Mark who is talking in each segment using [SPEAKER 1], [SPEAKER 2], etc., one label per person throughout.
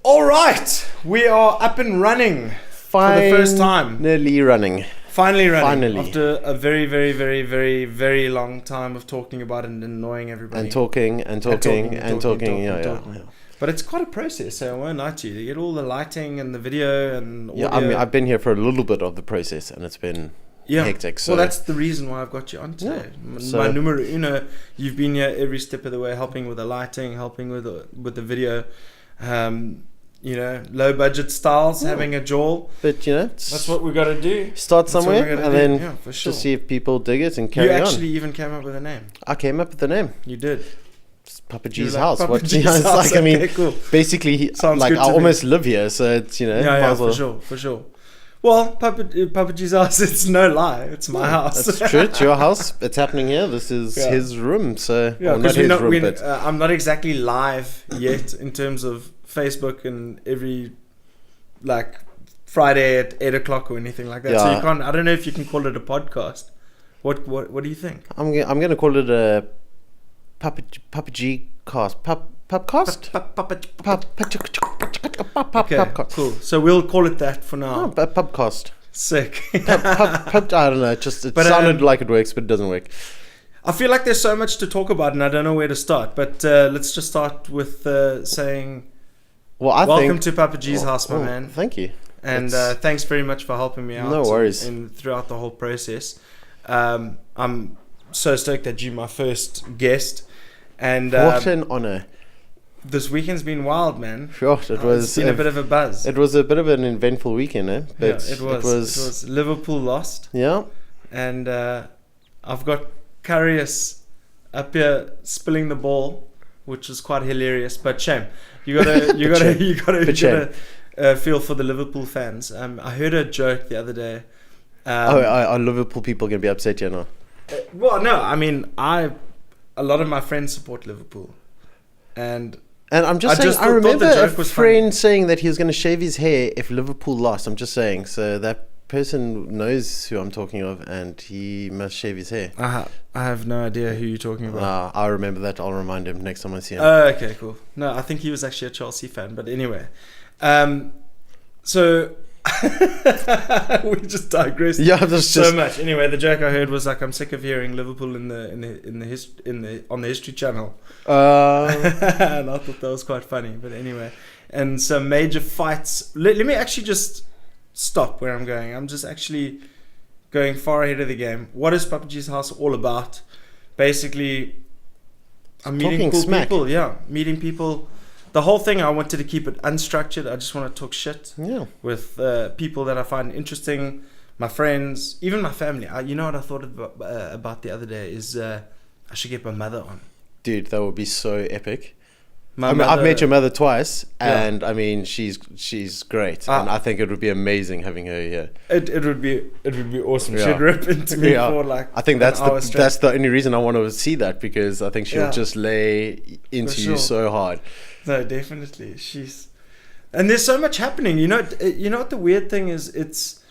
[SPEAKER 1] All right, we are up and running for the first time.
[SPEAKER 2] Finally running.
[SPEAKER 1] Finally. After a very, very, very, very, very long time of talking about it and annoying everybody.
[SPEAKER 2] And talking. Yeah.
[SPEAKER 1] But it's quite a process, so I won't lie to you. To get all the lighting and the video and audio.
[SPEAKER 2] Yeah, I mean, I've been here for a little bit of the process, and it's been hectic. So.
[SPEAKER 1] Well, that's the reason why I've got you on today.
[SPEAKER 2] Yeah.
[SPEAKER 1] My numero uno, you've been here every step of the way, helping with the lighting, helping with the video. Low budget styles, having a jaw.
[SPEAKER 2] But
[SPEAKER 1] that's what we got to do.
[SPEAKER 2] Start somewhere and then
[SPEAKER 1] for sure.
[SPEAKER 2] just see if people dig it and carry on.
[SPEAKER 1] You actually even came up with a name.
[SPEAKER 2] I came up with the name.
[SPEAKER 1] You did.
[SPEAKER 2] It's Papa G's house.
[SPEAKER 1] Papa G's house.
[SPEAKER 2] It's like, I mean,
[SPEAKER 1] cool.
[SPEAKER 2] basically,
[SPEAKER 1] Sounds
[SPEAKER 2] like
[SPEAKER 1] good
[SPEAKER 2] I
[SPEAKER 1] to
[SPEAKER 2] almost live here, so it's
[SPEAKER 1] for sure. Well, Papa G's house, it's no lie. It's my house.
[SPEAKER 2] That's true. It's your house. It's happening here. This is his room. So,
[SPEAKER 1] I'm not exactly live yet in terms of Facebook and every Friday at 8 o'clock or anything like that. So you can't. I don't know if you can call it a podcast. What do you think?
[SPEAKER 2] I'm gonna call it a Papa G cast. Pupcast?
[SPEAKER 1] Okay, cool. So we'll call it that for now.
[SPEAKER 2] Pupcast.
[SPEAKER 1] Sick.
[SPEAKER 2] I don't know. It sounded like it works, but it doesn't work.
[SPEAKER 1] I feel like there's so much to talk about, and I don't know where to start. But let's just start with saying, welcome to Papa G's house, my man.
[SPEAKER 2] Thank you.
[SPEAKER 1] And thanks very much for helping me out.
[SPEAKER 2] No worries.
[SPEAKER 1] Throughout the whole process. I'm so stoked that you're my first guest. And
[SPEAKER 2] what an honor.
[SPEAKER 1] This weekend's been wild, man.
[SPEAKER 2] Sure,
[SPEAKER 1] it's been a bit of a buzz.
[SPEAKER 2] It was a bit of an eventful weekend, eh?
[SPEAKER 1] But it was. Liverpool lost.
[SPEAKER 2] Yeah.
[SPEAKER 1] And I've got Karius up here spilling the ball, which is quite hilarious. But shame. You gotta feel for the Liverpool fans. I heard a joke the other day.
[SPEAKER 2] Are Liverpool people gonna be upset, no?
[SPEAKER 1] Well, no. I mean, a lot of my friends support Liverpool, and I'm just saying. I remember a friend saying that he was going to shave his hair if Liverpool lost. I'm just saying. So that person knows who I'm talking of, and he must shave his hair. I have no idea who you're talking about.
[SPEAKER 2] I remember that. I'll remind him next time I see him.
[SPEAKER 1] Oh, okay, cool. No, I think he was actually a Chelsea fan. But anyway, so. We just digressed so much. Anyway, the joke I heard was I'm sick of hearing Liverpool on the History Channel, and I thought that was quite funny. But anyway, and some major fights. Let me actually just stop where I'm going. I'm just actually going far ahead of the game. What is Papa G's house all about? Basically, I'm meeting cool people. Yeah, meeting people. The whole thing, I wanted to keep it unstructured. I just want to talk shit with people that I find interesting, my friends, even my family. You know what I thought about the other day is I should get my mother on.
[SPEAKER 2] Dude, that would be so epic. I've met your mother twice, and I mean, she's great, and I think it would be amazing having her here.
[SPEAKER 1] It would be awesome. She'd rip into me for
[SPEAKER 2] I think that's the only reason I want to see that, because I think she'll just lay into you so hard.
[SPEAKER 1] No, definitely. And there's so much happening. You know what the weird thing is? It's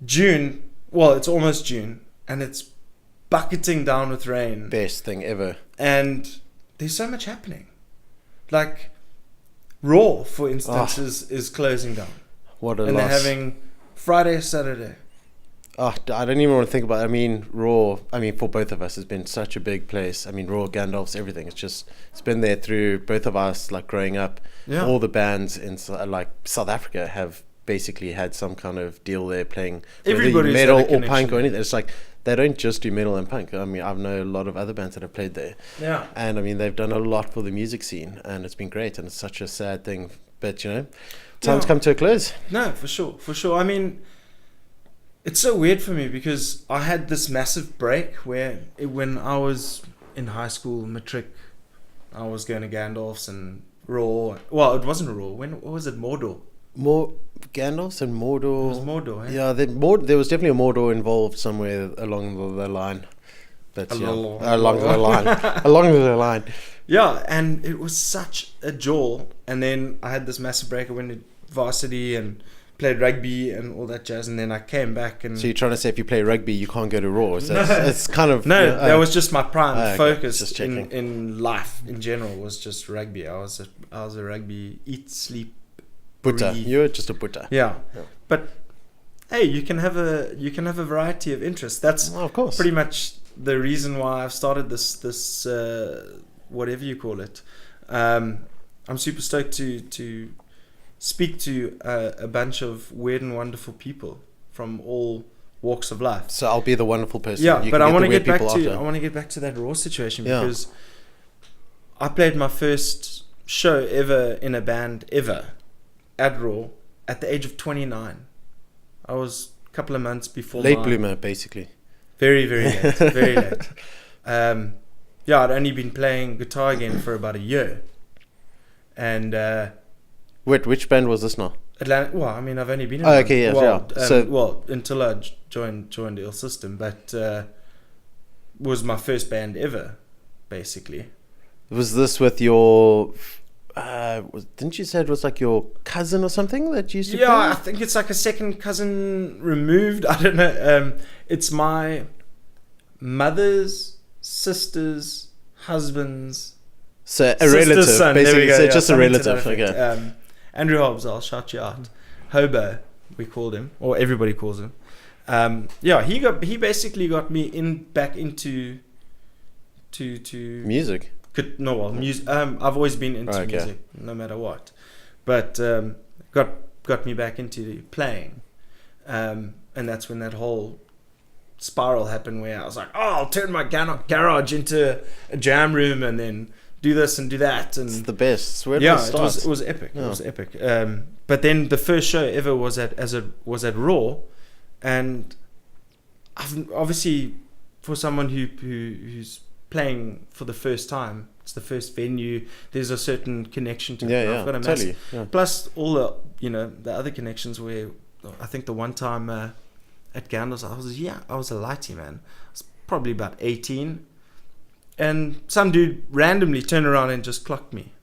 [SPEAKER 1] June. Well, it's almost June, and it's bucketing down with rain.
[SPEAKER 2] Best thing ever.
[SPEAKER 1] And there's so much happening. Like Raw, for instance, is closing down.
[SPEAKER 2] What a loss.
[SPEAKER 1] And they're having Friday, Saturday.
[SPEAKER 2] I don't even want to think about it. I mean, Raw, for both of us, has been such a big place. I mean, Raw, Gandalfs, everything. It's been there through both of us, like growing up. Yeah. All the bands in South Africa have basically had some kind of deal there playing metal or punk or anything. It's like they don't just do metal and punk. I mean, I've known a lot of other bands that have played there.
[SPEAKER 1] Yeah.
[SPEAKER 2] And I mean, they've done a lot for the music scene, and it's been great. And it's such a sad thing, but time's come to a close.
[SPEAKER 1] No, for sure. I mean, it's so weird for me because I had this massive break when I was in high school, matric, I was going to Gandalfs and Raw. Well, it wasn't Raw. What was it? Mordor.
[SPEAKER 2] Gandalfs and Mordor.
[SPEAKER 1] It was Mordor, eh?
[SPEAKER 2] Yeah, there was definitely a Mordor involved somewhere along the line. But along the line.
[SPEAKER 1] Yeah, and it was such a joy. And then I had this massive break. I went to varsity and played rugby and all that jazz, and then I came back. And
[SPEAKER 2] so you're trying to say if you play rugby you can't go to Raw? So it's kind of
[SPEAKER 1] that was just my prime focus in life in general, was just rugby. I was a rugby eat, sleep
[SPEAKER 2] Buddha. You're just a Buddha.
[SPEAKER 1] Yeah. But hey, you can have a variety of interests. That's
[SPEAKER 2] of course
[SPEAKER 1] pretty much the reason why I've started this whatever you call it. I'm super stoked to speak to a bunch of weird and wonderful people from all walks of life.
[SPEAKER 2] So I'll be the wonderful person.
[SPEAKER 1] Yeah, but I want to get back to that Raw situation because I played my first show ever in a band ever at Raw at the age of 29. I was a couple of months before
[SPEAKER 2] late bloomer, basically.
[SPEAKER 1] Very, very late. Very late. I'd only been playing guitar again for about a year. And
[SPEAKER 2] wait, which band was this now?
[SPEAKER 1] Atlanta. Well, I mean, I've only been in until I joined Ill System, but was my first band ever, basically.
[SPEAKER 2] Was this with your didn't you say it was like your cousin or something that you used to play?
[SPEAKER 1] I think it's like a second cousin removed. I don't know. It's my mother's sister's husband's
[SPEAKER 2] so a relative,
[SPEAKER 1] son.
[SPEAKER 2] basically.
[SPEAKER 1] So
[SPEAKER 2] just a relative. Okay.
[SPEAKER 1] Andrew Hobbs, I'll shout you out. Hobo, we called him, or everybody calls him. He basically got me back into
[SPEAKER 2] music.
[SPEAKER 1] Music. I've always been into music, no matter what. But got me back into playing, and that's when that whole spiral happened, where I was like, I'll turn my garage into a jam room, and then do this and do that. And
[SPEAKER 2] it's the best. Where
[SPEAKER 1] it was epic. Yeah. It was epic. But then the first show ever was at Raw, and obviously for someone who's playing for the first time, it's the first venue, there's a certain connection to it. I've got a massive, plus all the the other connections, where I think the one time at Gandalfs I was a lighty, man. I was probably about 18, and some dude randomly turned around and just clocked me.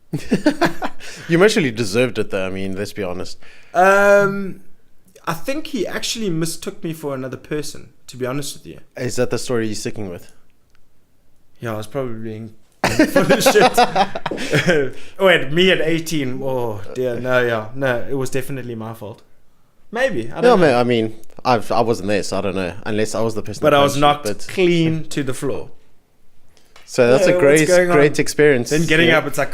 [SPEAKER 2] You actually deserved it though, I mean, let's be honest.
[SPEAKER 1] I think he actually mistook me for another person, to be honest with you.
[SPEAKER 2] Is that the story you're sticking with?
[SPEAKER 1] Yeah, I was probably being full of shit. Wait, me at 18? Oh dear, no, it was definitely my fault. Maybe, I don't know.
[SPEAKER 2] I mean, I wasn't there, so I don't know, unless I was the person.
[SPEAKER 1] But I was knocked clean to the floor.
[SPEAKER 2] So that's a great experience.
[SPEAKER 1] Then getting up, it's like,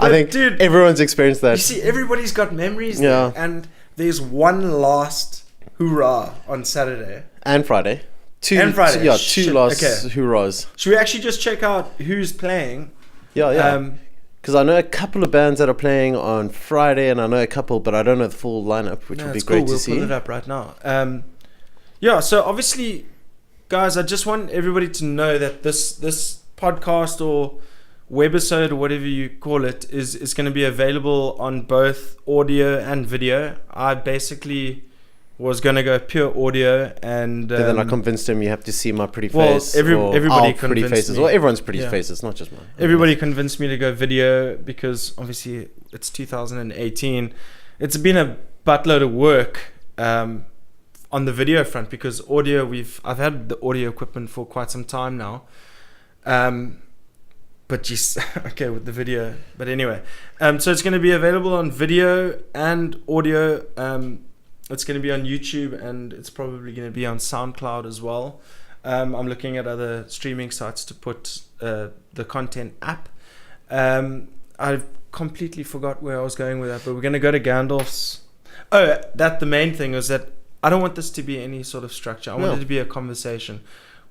[SPEAKER 2] I think dude, everyone's experienced that.
[SPEAKER 1] You see, everybody's got memories there, and there's one last hoorah on Saturday
[SPEAKER 2] and Friday. Two last hoorahs.
[SPEAKER 1] Should we actually just check out who's playing?
[SPEAKER 2] Yeah. Because I know a couple of bands that are playing on Friday, and I know a couple, but I don't know the full lineup, which would be great to see.
[SPEAKER 1] We'll pull it up right now. So obviously, guys, I just want everybody to know that this podcast or webisode or whatever you call it is going to be available on both audio and video. I basically was going to go pure audio, and
[SPEAKER 2] then I convinced him you have to see my pretty face.
[SPEAKER 1] Everybody
[SPEAKER 2] pretty faces.
[SPEAKER 1] Me.
[SPEAKER 2] Well, everyone's pretty faces, not just mine.
[SPEAKER 1] Everybody convinced me to go video because obviously it's 2018. It's been a buttload of work on the video front, because audio, I've had the audio equipment for quite some time now. But just okay with the video. But anyway, so it's going to be available on video and audio. It's going to be on YouTube, and it's probably going to be on SoundCloud as well. I'm looking at other streaming sites to put the content up. I've completely forgot where I was going with that, but we're going to go to Gandalfs. The main thing is that I don't want this to be any sort of structure. I want it to be a conversation.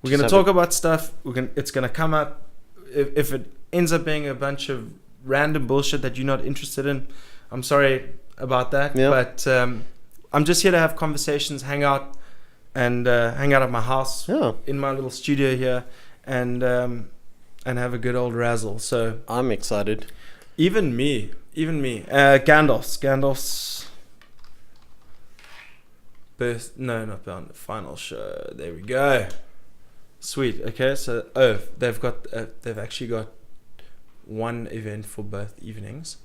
[SPEAKER 1] We're going to talk about stuff. It's going to come up. If it ends up being a bunch of random bullshit that you're not interested in, I'm sorry about that. Yeah. But I'm just here to have conversations, hang out at my house, in my little studio here, and have a good old razzle. So
[SPEAKER 2] I'm excited.
[SPEAKER 1] Even me. Gandalfs. Final show. There we go. Sweet. Okay, so they've actually got one event for both evenings.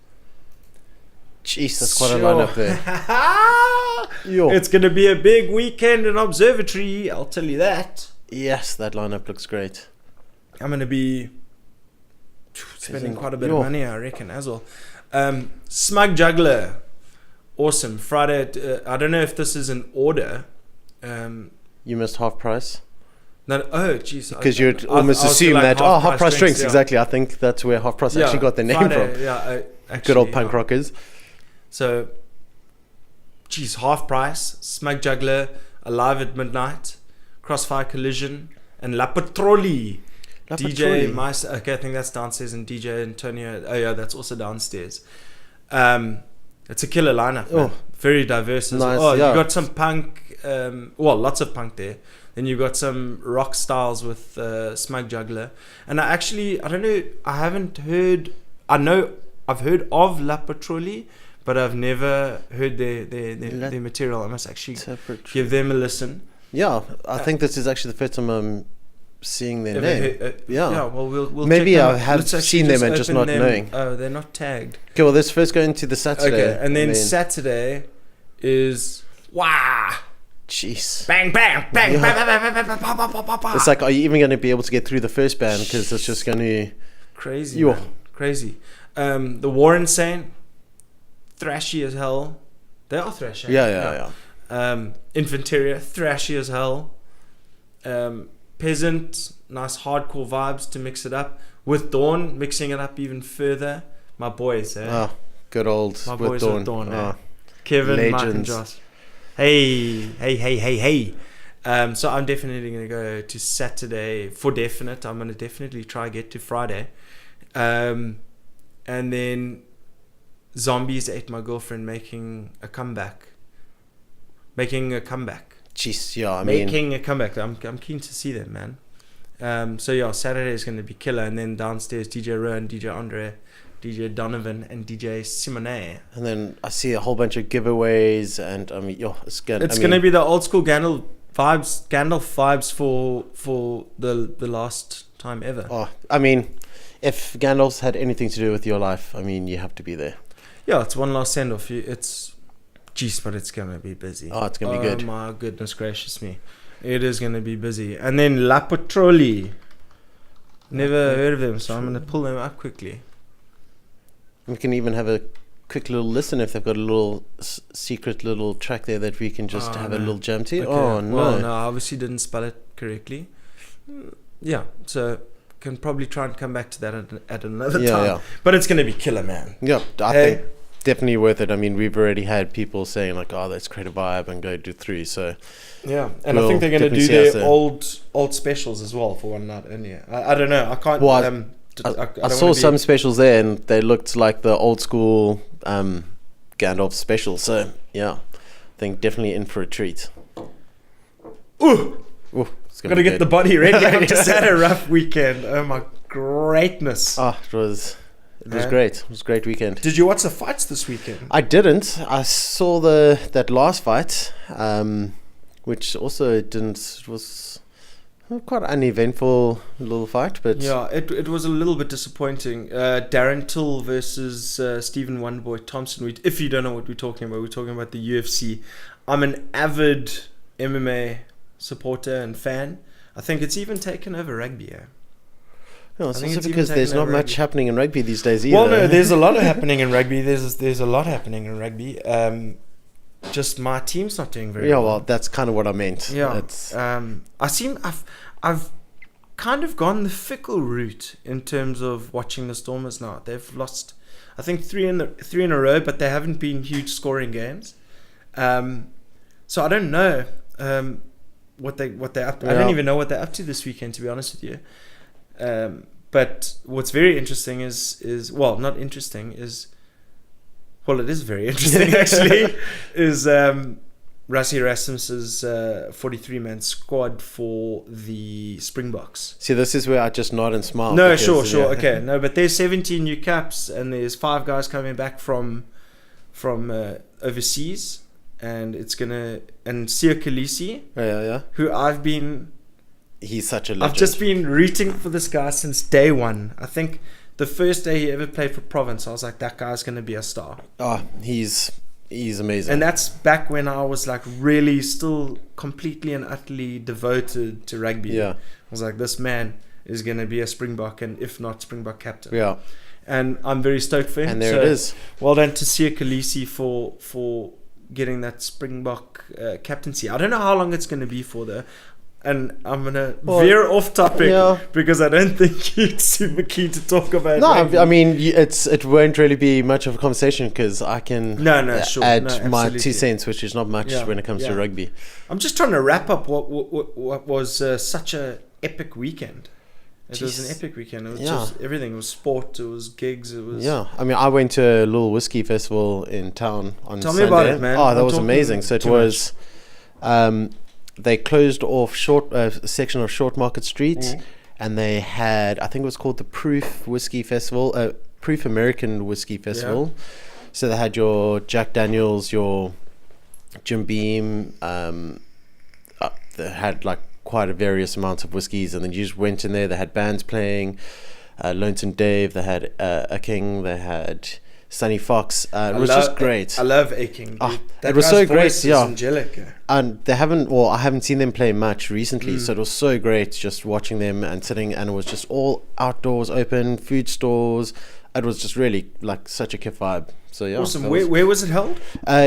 [SPEAKER 2] Jeez, that's quite a lineup there.
[SPEAKER 1] It's gonna be a big weekend in Observatory, I'll tell you that.
[SPEAKER 2] Yes, that lineup looks great.
[SPEAKER 1] I'm gonna be spending quite a bit of money, I reckon, as well. Smug Juggler, awesome. Friday, I don't know if this is an order.
[SPEAKER 2] You missed half price?
[SPEAKER 1] No, oh, jeez.
[SPEAKER 2] Because you'd almost assume that, half price drinks, exactly. I think that's where half price actually got their name from.
[SPEAKER 1] Yeah,
[SPEAKER 2] good old punk rockers.
[SPEAKER 1] So, geez, half price, Smug Juggler, Alive at Midnight, Crossfire Collision, and La Patroli. DJ Mice. Okay, I think that's downstairs, and DJ Antonio. Oh yeah, that's also downstairs. It's a killer lineup. Man. Very diverse. Nice, you got some punk. Lots of punk there. Then you got some rock styles with Smug Juggler, and I don't know. I haven't heard. I know I've heard of La Patroli, but I've never heard their material. I must actually give them a listen.
[SPEAKER 2] Yeah, I think this is actually the first time I'm seeing their name.
[SPEAKER 1] Yeah. Well, we'll
[SPEAKER 2] maybe I have seen them and just not knowing.
[SPEAKER 1] Oh, they're not tagged.
[SPEAKER 2] Okay, well, let's first go into the Saturday.
[SPEAKER 1] Okay, and then Saturday is
[SPEAKER 2] jeez.
[SPEAKER 1] Bang, bang, bang, bang, bang, bang, bang, bang, bang.
[SPEAKER 2] It's like, are you even going to be able to get through the first band? Because it's just going to...
[SPEAKER 1] Crazy, man. Crazy. The War Insane, thrashy as hell. They are thrashy.
[SPEAKER 2] Yeah.
[SPEAKER 1] Infanteria, thrashy as hell. Peasant, nice hardcore vibes to mix it up. With Dawn, mixing it up even further. My boys,
[SPEAKER 2] good old
[SPEAKER 1] my
[SPEAKER 2] with
[SPEAKER 1] boys
[SPEAKER 2] Dawn.
[SPEAKER 1] With Dawn, Kevin, legends. Mike and Josh. Hey. So I'm definitely going to go to Saturday for definite. I'm going to definitely try get to Friday. And then Zombies Ate My Girlfriend making a comeback.
[SPEAKER 2] Jeez, yeah,
[SPEAKER 1] making a comeback. I'm keen to see them, man. Saturday is going to be killer. And then downstairs, DJ Rowan, DJ Andre, DJ Donovan, and DJ Simone.
[SPEAKER 2] And then I see a whole bunch of giveaways, and it's going
[SPEAKER 1] to be the old school Gandalf vibes for the last time ever.
[SPEAKER 2] Oh, if Gandalfs had anything to do with your life, you have to be there.
[SPEAKER 1] Yeah, it's one last send off. But it's going to be busy.
[SPEAKER 2] Oh, it's going to be good.
[SPEAKER 1] Oh my goodness gracious me. It is going to be busy. And then La Patroli. Never heard of them, so I'm going to pull them up quickly.
[SPEAKER 2] We can even have a quick little listen if they've got a little secret little track there that we can just have a little jam to. Okay. Oh, no.
[SPEAKER 1] Well, no, I obviously didn't spell it correctly. Yeah, so can probably try and come back to that at another time. Yeah. But it's going to be killer, man.
[SPEAKER 2] Yeah, I think definitely worth it. We've already had people saying like, "Oh, let's create a vibe and go do 3." So
[SPEAKER 1] yeah, and I think they're going to do their old specials as well for one night only. I don't know. I can't.
[SPEAKER 2] Well, I saw some specials there, and they looked like the old school Gandalf special. So yeah, I think definitely in for a treat.
[SPEAKER 1] Ooh, gotta get the body ready. I've just had a rough weekend. Oh my greatness!
[SPEAKER 2] It was great. It was a great weekend.
[SPEAKER 1] Did you watch the fights this weekend?
[SPEAKER 2] I didn't. I saw that last fight, which also was quite an uneventful little fight. But
[SPEAKER 1] yeah, it was a little bit disappointing. Darren Till versus Stephen Wonderboy Thompson. If you don't know what we're talking about the UFC. I'm an avid MMA supporter and fan. I think it's even taken over rugby.
[SPEAKER 2] No, it's also because there's not much happening in rugby these days either.
[SPEAKER 1] Well, no, there's a lot happening in rugby. There's a lot happening in rugby. Just my team's not doing very well.
[SPEAKER 2] Yeah, well, that's kind of what I meant.
[SPEAKER 1] Yeah, I've kind of gone the fickle route in terms of watching the Stormers now. They've lost, I think, three in a row, but they haven't been huge scoring games. So I don't know what they're up to. I don't even know what they're up to this weekend, to be honest with you. But what's very interesting is not interesting is, well, it is very interesting actually, is Rassie Erasmus's 43-man squad for the Springboks.
[SPEAKER 2] See, this is where I just nod and smile.
[SPEAKER 1] No, sure, okay. No, but there's 17 new caps, and there's 5 guys coming back from overseas. And and Sia Khaleesi, who
[SPEAKER 2] he's such a legend.
[SPEAKER 1] I've just been rooting for this guy since day one. I think the first day he ever played for Province, I was like, that guy's going to be a star.
[SPEAKER 2] Oh, he's amazing.
[SPEAKER 1] And that's back when I was like really still completely and utterly devoted to rugby.
[SPEAKER 2] Yeah.
[SPEAKER 1] I was like, this man, is going to be a Springbok, and if not Springbok captain.
[SPEAKER 2] Yeah.
[SPEAKER 1] And I'm very stoked for him.
[SPEAKER 2] And there it is.
[SPEAKER 1] Well done to Siya Kolisi for getting that Springbok captaincy. I don't know how long it's going to be for, though. And I'm going to veer off topic because I don't think you're super keen to talk about it.
[SPEAKER 2] No, I mean, it won't really be much of a conversation because I can add my 2 cents, which is not much when it comes to rugby.
[SPEAKER 1] I'm just trying to wrap up what was such a epic weekend. It was an epic weekend. It was just everything. It was sport. It was gigs. It was
[SPEAKER 2] I mean, I went to a little whiskey festival in town on Sunday.
[SPEAKER 1] Tell me about it, man.
[SPEAKER 2] Oh, that was amazing. So it was... they closed off a section of Short Market Street, and they had, I think it was called the Proof Whiskey Festival, Proof American Whiskey Festival. So they had your Jack Daniels, your Jim Beam, they had like quite a various amounts of whiskeys, and then you just went in there. They had bands playing, Lonesome Dave, they had A King, they had Sunny Fox. It was just great.
[SPEAKER 1] I love A King.
[SPEAKER 2] It was so great.
[SPEAKER 1] Is angelic.
[SPEAKER 2] And I haven't seen them play much recently, so it was so great just watching them and sitting, and it was just all outdoors, open food stores. It was just really like such a kid vibe. So
[SPEAKER 1] awesome. Where was it held?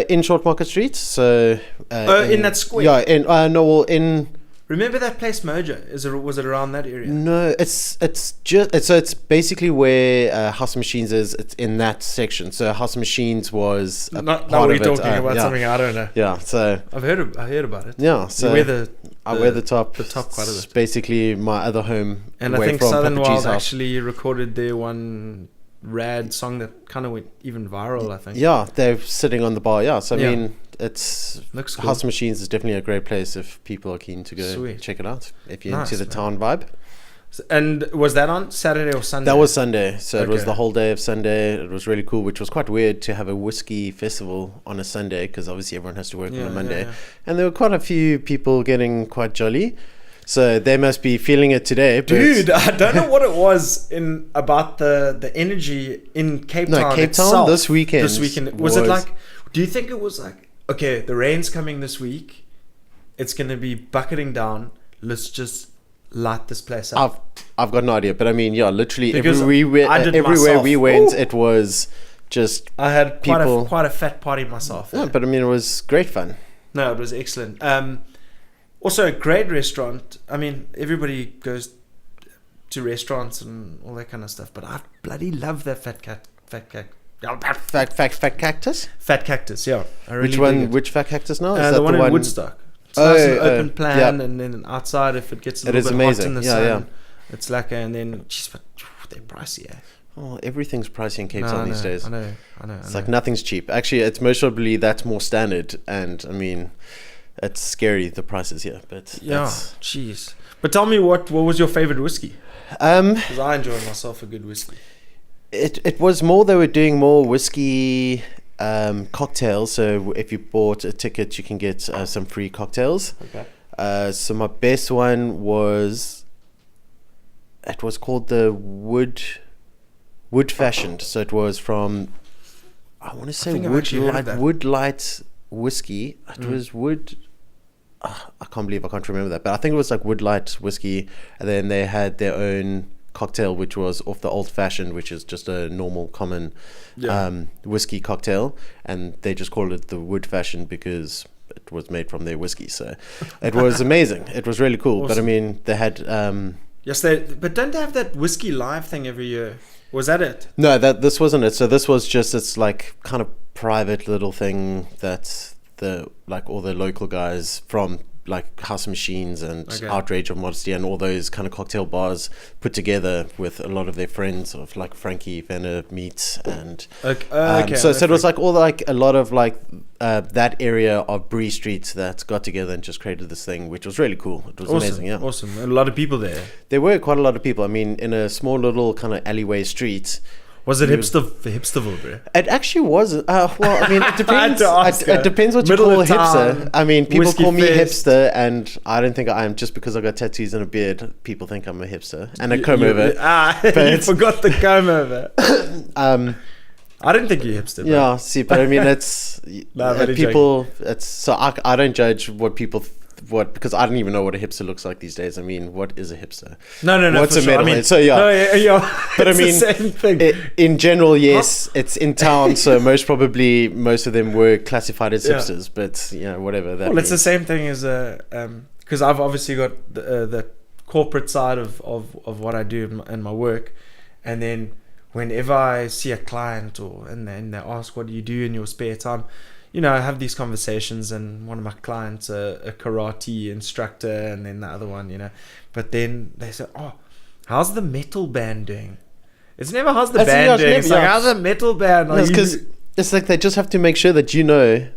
[SPEAKER 2] In Short Market Street. So
[SPEAKER 1] in that square.
[SPEAKER 2] Yeah. In.
[SPEAKER 1] Remember that place Mojo? Was it around that area?
[SPEAKER 2] No, it's basically where House of Machines is. It's in that section. So House of Machines was
[SPEAKER 1] a part of it. Talking about something I don't know.
[SPEAKER 2] Yeah, so
[SPEAKER 1] I heard about it.
[SPEAKER 2] Yeah, so I wear the top.
[SPEAKER 1] The top quite a bit.
[SPEAKER 2] It's basically my other home.
[SPEAKER 1] And I think Southern Wild actually recorded their one rad song that kind of went even viral, I think.
[SPEAKER 2] Yeah, they're sitting on the bar. Yeah, so I mean,
[SPEAKER 1] looks cool.
[SPEAKER 2] House of Machines is definitely a great place if people are keen to go check it out. If you're into the town vibe.
[SPEAKER 1] And was that on Saturday or Sunday?
[SPEAKER 2] That was Sunday. So it was the whole day of Sunday. It was really cool, which was quite weird to have a whiskey festival on a Sunday because obviously everyone has to work on a Monday. And there were quite a few people getting quite jolly. So they must be feeling it today.
[SPEAKER 1] Dude, I don't know what it was about the energy in Cape Town itself.
[SPEAKER 2] This weekend.
[SPEAKER 1] Was it like, do you think it was like, okay, the rain's coming this week, it's going to be bucketing down, let's just light this place up?
[SPEAKER 2] I've got no idea, but I mean, literally everywhere we went, it was just
[SPEAKER 1] I had quite a fat party myself.
[SPEAKER 2] Yeah, but I mean, it was great fun.
[SPEAKER 1] No, it was excellent. Also, a great restaurant. I mean, everybody goes to restaurants and all that kind of stuff, but I bloody love that fat cactus. Fat cactus, yeah.
[SPEAKER 2] Which one? Which fat cactus now?
[SPEAKER 1] Is that the one in Woodstock. It's nice and open plan, and then outside, if it gets a little bit hot in the sun, it's like, and then, but they're pricey, eh?
[SPEAKER 2] Oh, everything's pricey in Cape Town these days.
[SPEAKER 1] I know.
[SPEAKER 2] It's like nothing's cheap. Actually, it's most probably that's more standard, and I mean, it's scary the prices here, but
[SPEAKER 1] jeez. But tell me, what was your favorite whiskey? Because I enjoy myself a good whiskey.
[SPEAKER 2] It was more, they were doing more whiskey cocktails. So if you bought a ticket, you can get some free cocktails.
[SPEAKER 1] Okay.
[SPEAKER 2] So my best one was called the Wood Fashioned. So it was from, I want to say Wood Light whiskey. It was Wood. I can't believe I can't remember that, but I think it was like Wood Light whiskey, and then they had their own cocktail which was off the Old Fashioned, which is just a normal common whiskey cocktail, and they just called it the Wood Fashioned because it was made from their whiskey. So it was amazing. It was really cool. Awesome. But I mean, they had
[SPEAKER 1] but don't they have that whiskey live thing every year? Was that it?
[SPEAKER 2] No, this wasn't it. So this was just, it's like kind of private little thing that all the local guys from like House of Machines and Outrage of Modesty and all those kind of cocktail bars put together with a lot of their friends of like Frankie Venner Meats and so it was like all like a lot of like that area of Bree Street that got together and just created this thing, which was really cool. It was amazing.
[SPEAKER 1] Awesome. And a lot of people there.
[SPEAKER 2] There were quite a lot of people. I mean, in a small little kind of alleyway street.
[SPEAKER 1] Was it hipsterville, bro?
[SPEAKER 2] It actually wasn't. Well, I mean, it depends. It depends what you call a hipster. I mean, people call me hipster, and I don't think I am. Just because I got tattoos and a beard, people think I'm a hipster and a comb over.
[SPEAKER 1] You forgot the comb over. I don't think you're hipster, bro.
[SPEAKER 2] Yeah, see, but I mean, it's people. It's so I don't judge what people what, because I don't even know what a hipster looks like these days. I mean, what is a hipster?
[SPEAKER 1] No.
[SPEAKER 2] What's a
[SPEAKER 1] sure.
[SPEAKER 2] metalhead?
[SPEAKER 1] I mean,
[SPEAKER 2] so yeah.
[SPEAKER 1] No, yeah.
[SPEAKER 2] But I mean,
[SPEAKER 1] the same thing.
[SPEAKER 2] In general, yes, it's in town, so most of them were classified as hipsters. But whatever. That
[SPEAKER 1] it's the same thing as because I've obviously got the corporate side of what I do in my work, and then whenever I see a client and they ask, what do you do in your spare time? I have these conversations, and one of my clients, a karate instructor, and then the other one, but then they say, oh, how's the metal band doing? It's never how's the band doing. It's like, how's the metal band?
[SPEAKER 2] Because it's like they just have to make sure that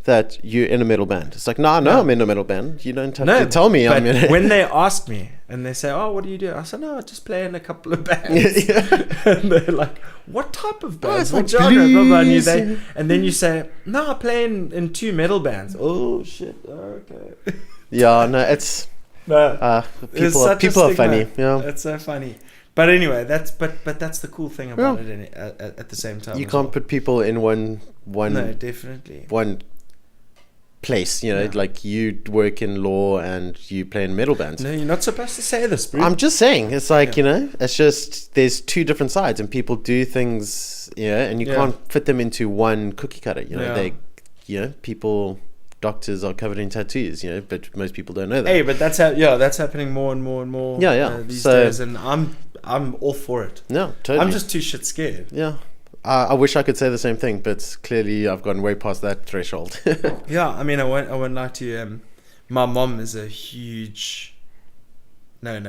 [SPEAKER 2] that you're in a metal band. It's like, no, I'm in a metal band. You don't have to tell me I'm in it.
[SPEAKER 1] When they ask me and they say, oh, what do you do? I said, no, I just play in a couple of bands. And they're like, what type of bands? What genre? And then you say, no, I play in 2 metal bands. Oh, shit. Oh, okay.
[SPEAKER 2] Yeah, no, it's... people are funny. Yeah.
[SPEAKER 1] It's so funny. But anyway, that's the cool thing about it. At the same time,
[SPEAKER 2] you can't put people in one.
[SPEAKER 1] No, definitely.
[SPEAKER 2] One place, like you work in law and you play in metal bands.
[SPEAKER 1] No, you're not supposed to say this, bro.
[SPEAKER 2] I'm just saying, it's like it's just there's 2 different sides, and people do things, and you can't fit them into one cookie cutter. They, people. Doctors are covered in tattoos, but most people don't know that.
[SPEAKER 1] Hey, but that's happening more and more and more. These days, and I'm all for it.
[SPEAKER 2] No, totally.
[SPEAKER 1] I'm just too shit scared.
[SPEAKER 2] Yeah, I wish I could say the same thing, but clearly I've gone way past that threshold.
[SPEAKER 1] Yeah, I mean, I won't lie to you. My mom is a huge. No.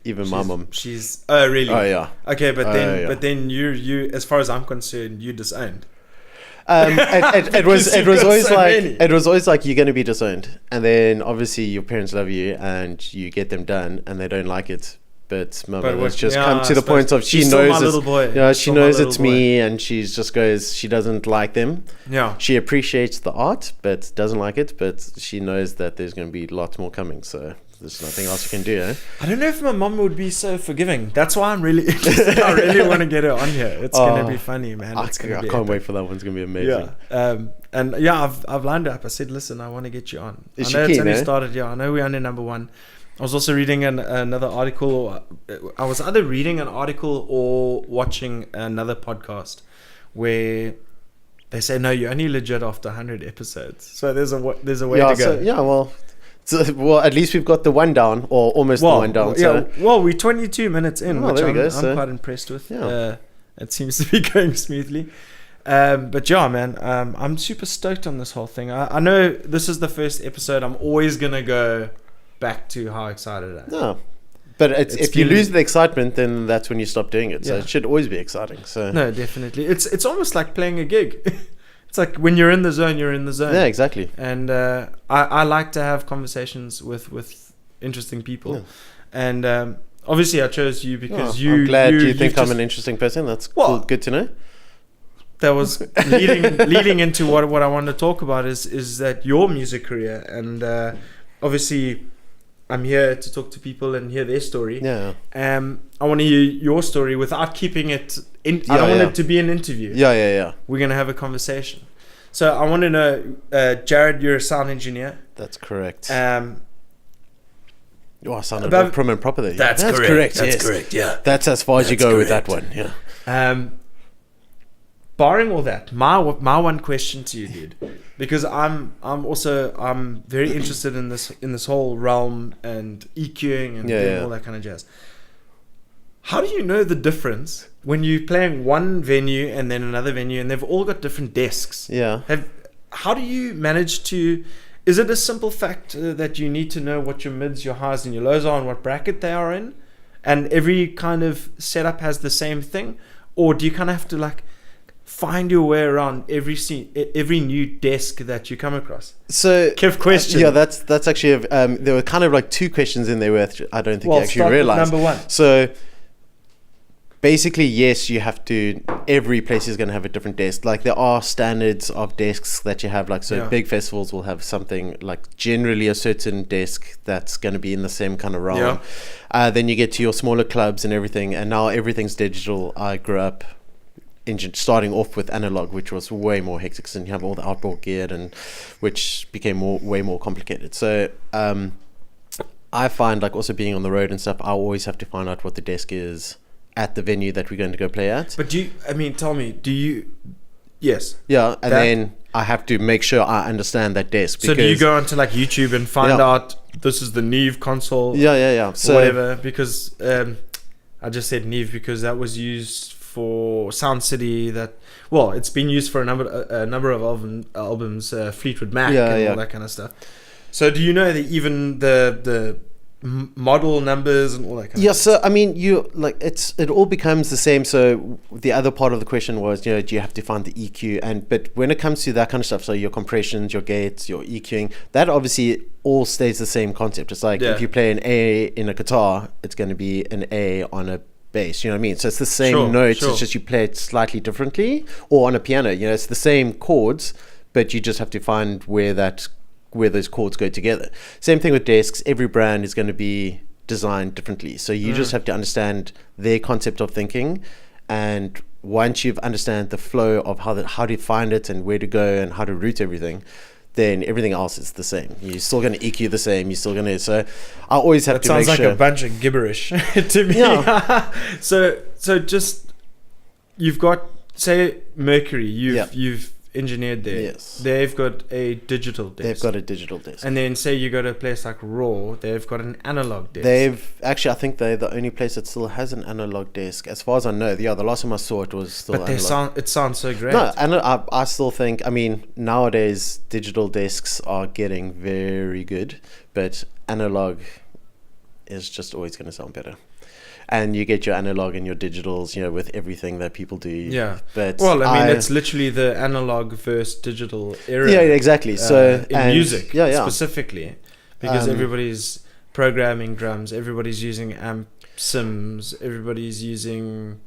[SPEAKER 2] Even my mom.
[SPEAKER 1] She's. Oh really?
[SPEAKER 2] Oh yeah.
[SPEAKER 1] Okay, but then you, as far as I'm concerned, you disowned.
[SPEAKER 2] It was always like you're going to be disowned, and then obviously your parents love you and you get them done and they don't like it, but my mother's just come to the point of she knows it's me, and she just goes, she doesn't like them. She appreciates the art but doesn't like it, but she knows that there's going to be lots more coming, so there's nothing else you can do.
[SPEAKER 1] I don't know if my mom would be so forgiving. That's why I'm really interested. I really want to get her on here. It's going to be funny, man.
[SPEAKER 2] I can't wait for that. One's going to be amazing.
[SPEAKER 1] I've lined her up. I said, listen, I want to get you on.
[SPEAKER 2] Is
[SPEAKER 1] I know
[SPEAKER 2] she
[SPEAKER 1] it's
[SPEAKER 2] keen,
[SPEAKER 1] only started. I know we're under number 1. I was also reading another article. I was either reading an article or watching another podcast where they say, no, you're only legit after 100 episodes. So there's a way to go.
[SPEAKER 2] Well, at least we've got the 1 down, or almost the 1 down.
[SPEAKER 1] We're 22 minutes in, which I'm quite impressed with.
[SPEAKER 2] Yeah.
[SPEAKER 1] It seems to be going smoothly. But yeah, man, I'm super stoked on this whole thing. I know this is the first episode. I'm always going to go back to how excited I am.
[SPEAKER 2] No. But if you lose the excitement, then that's when you stop doing it. So it should always be exciting. So
[SPEAKER 1] no, definitely. It's almost like playing a gig. It's like when you're in the zone, you're in the zone.
[SPEAKER 2] Yeah, exactly.
[SPEAKER 1] And I like to have conversations with interesting people. Yeah. And obviously I chose you because
[SPEAKER 2] I'm glad you think I'm an interesting person. That's cool. Good to know.
[SPEAKER 1] That was leading into what I wanted to talk about is that your music career. And obviously I'm here to talk to people and hear their story.
[SPEAKER 2] Yeah.
[SPEAKER 1] I want to hear your story without keeping it in. I don't want it to be an interview.
[SPEAKER 2] Yeah.
[SPEAKER 1] We're going to have a conversation. So I want to know, Jarred, you're a sound engineer.
[SPEAKER 2] That's correct.
[SPEAKER 1] I
[SPEAKER 2] sounded prim and proper there.
[SPEAKER 1] That's correct. That's correct. Yeah.
[SPEAKER 2] That's as far as you go with that one. Yeah.
[SPEAKER 1] Barring all that, my one question to you, dude, because I'm very interested in this whole realm and EQing and doing all that kind of jazz. How do you know the difference when you're playing one venue and then another venue and they've all got different desks?
[SPEAKER 2] Yeah.
[SPEAKER 1] How do you manage to? Is it a simple fact that you need to know what your mids, your highs, and your lows are and what bracket they are in, and every kind of setup has the same thing, or do you kind of have to find your way around every new desk that you come across?
[SPEAKER 2] So,
[SPEAKER 1] Kev question.
[SPEAKER 2] Yeah, that's actually there were kind of 2 questions in there which I don't think you actually realized.
[SPEAKER 1] Number 1.
[SPEAKER 2] So basically, yes, you have to. Every place is going to have a different desk. There are standards of desks that you have. Big festivals will have something generally a certain desk that's going to be in the same kind of realm. Yeah. Then you get to your smaller clubs and everything, and now everything's digital. I grew up starting off with analog, which was way more hectic, and you have all the outboard gear, and which became way more complicated. So I find like also being on the road and stuff, I always have to find out what the desk is at the venue that we're going to go play at.
[SPEAKER 1] But tell me, yes.
[SPEAKER 2] Yeah, and then I have to make sure I understand that desk.
[SPEAKER 1] So do you go onto like YouTube and find out this is the Neve console?
[SPEAKER 2] Yeah. So
[SPEAKER 1] whatever, because I just said Neve because that was used for Sound City. It's been used for a number of albums, Fleetwood Mac and all that kind of stuff. So do you know that even the model numbers and all that kind of stuff?
[SPEAKER 2] So I mean, it all becomes the same. So the other part of the question was, do you have to find the EQ? But when it comes to that kind of stuff, so your compressions, your gates, your EQing, that obviously all stays the same concept. It's like if you play an A in a guitar, it's going to be an A on a bass, you know what I mean? So it's the same notes, it's just you play it slightly differently. Or on a piano, it's the same chords, but you just have to find where those chords go together. Same thing with desks. Every brand is going to be designed differently, so you just have to understand their concept of thinking, and once you've understand the flow of how to find it and where to go and how to route everything, then everything else is the same. You're still going to EQ the same. You're still going to. So I always have to make sure.
[SPEAKER 1] That sounds like a bunch of gibberish to me. Yeah. so just you've got, say, Mercury. You've engineered there.
[SPEAKER 2] Yes.
[SPEAKER 1] They've got a digital desk.
[SPEAKER 2] They've got a digital desk.
[SPEAKER 1] And then say you go to a place like Raw, they've got an analog desk.
[SPEAKER 2] I think they're the only place that still has an analog desk. As far as I know, the last time I saw it was still analog.
[SPEAKER 1] It sounds so great.
[SPEAKER 2] No, and I still think, nowadays digital desks are getting very good, but analog is just always going to sound better. And you get your analog and your digitals, with everything that people do.
[SPEAKER 1] Yeah.
[SPEAKER 2] But
[SPEAKER 1] it's literally the analog versus digital era.
[SPEAKER 2] Yeah, exactly. So
[SPEAKER 1] in music, specifically, because everybody's programming drums, everybody's using amp sims, everybody's using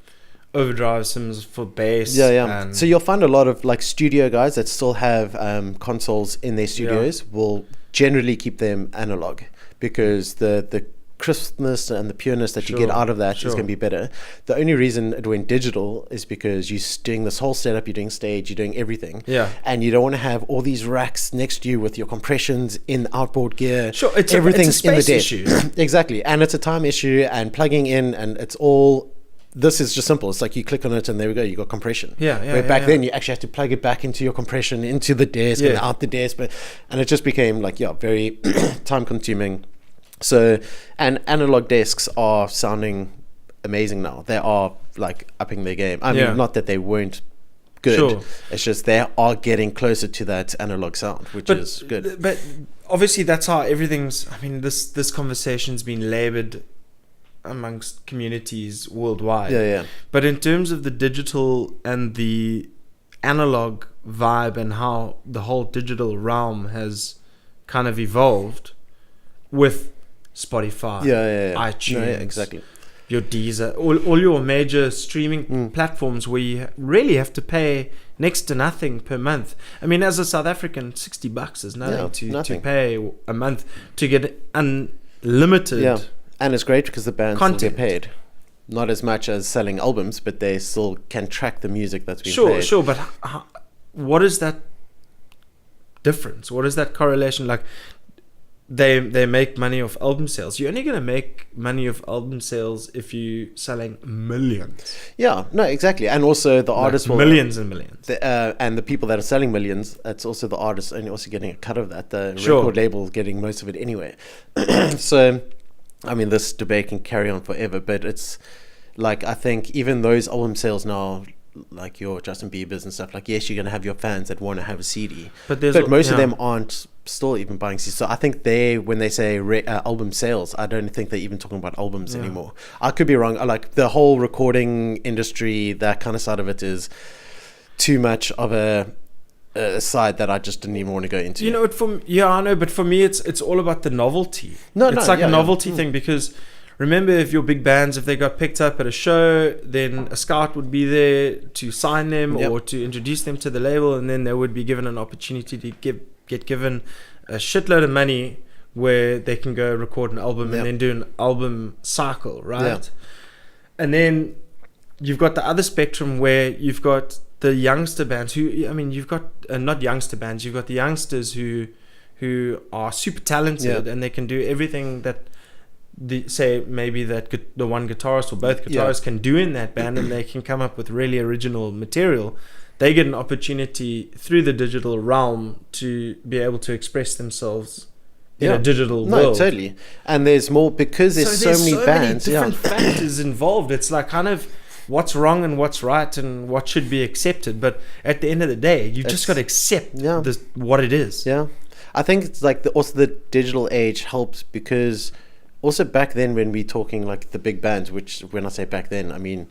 [SPEAKER 1] overdrive sims for bass.
[SPEAKER 2] Yeah. So you'll find a lot of like studio guys that still have consoles in their studios will generally keep them analog, because the crispness and the pureness that you get out of that is going to be better. The only reason it went digital is because you're doing this whole setup, you're doing stage, you're doing everything, and you don't want to have all these racks next to you with your compressions in the outboard gear. Everything's in the desk.
[SPEAKER 1] Issue.
[SPEAKER 2] Exactly, and it's a time issue and plugging in, and it's all. This is just simple. It's like you click on it and there we go. You got compression. Where back then you actually had to plug it back into your compression, into the desk and out the desk, and it just became like very time consuming. So, and analog desks are sounding amazing now. They are like upping their game. I mean, not that they weren't good. It's just they are getting closer to that analog sound, which is good.
[SPEAKER 1] But obviously that's how everything's, this conversation's been labored amongst communities worldwide.
[SPEAKER 2] Yeah.
[SPEAKER 1] But in terms of the digital and the analog vibe and how the whole digital realm has kind of evolved with Spotify, iTunes,
[SPEAKER 2] exactly.
[SPEAKER 1] Your Deezer, all your major streaming platforms where you really have to pay next to nothing per month. As a South African, $60 is nothing to pay a month to get unlimited.
[SPEAKER 2] Yeah, and it's great because the bands still get paid. Not as much as selling albums, but they still can track the music that's being played.
[SPEAKER 1] Sure, but what is that difference? What is that correlation? Like, they make money off album sales. You're only going to make money off album sales if you're selling millions.
[SPEAKER 2] Yeah, no, exactly. And also the artists will...
[SPEAKER 1] Millions and millions.
[SPEAKER 2] And the people that are selling millions, it's also the artists only also getting a cut of that. The record label getting most of it anyway. So, this debate can carry on forever, but it's like, I think even those album sales now, like your Justin Bieber's and stuff, like, yes, you're going to have your fans that want to have a CD, but most of them aren't still even buying CDs. So I think when they say album sales, I don't think they're even talking about albums anymore. I could be wrong. Like the whole recording industry, that kind of side of it is too much of a side that I just didn't even want to go into.
[SPEAKER 1] I know, but for me it's all about the novelty. It's a novelty thing, because remember, if your big bands, if they got picked up at a show, then a scout would be there to sign them or to introduce them to the label, and then they would be given an opportunity to get given a shitload of money where they can go record an album and then do an album cycle, right? Yeah. And then you've got the other spectrum where you've got the youngster bands who, you've got not youngster bands, you've got the youngsters who who are super talented and they can do everything that the one guitarist or both guitarists can do in that band, and they can come up with really original material. They get an opportunity through the digital realm to be able to express themselves in a digital world.
[SPEAKER 2] No, totally. And there's more, because there's so many bands.
[SPEAKER 1] Many different factors involved. It's like kind of what's wrong and what's right and what should be accepted. But at the end of the day, you just got to accept what it is.
[SPEAKER 2] Yeah. I think it's like also the digital age helps, because also back then when we're talking like the big bands, which when I say back then, I mean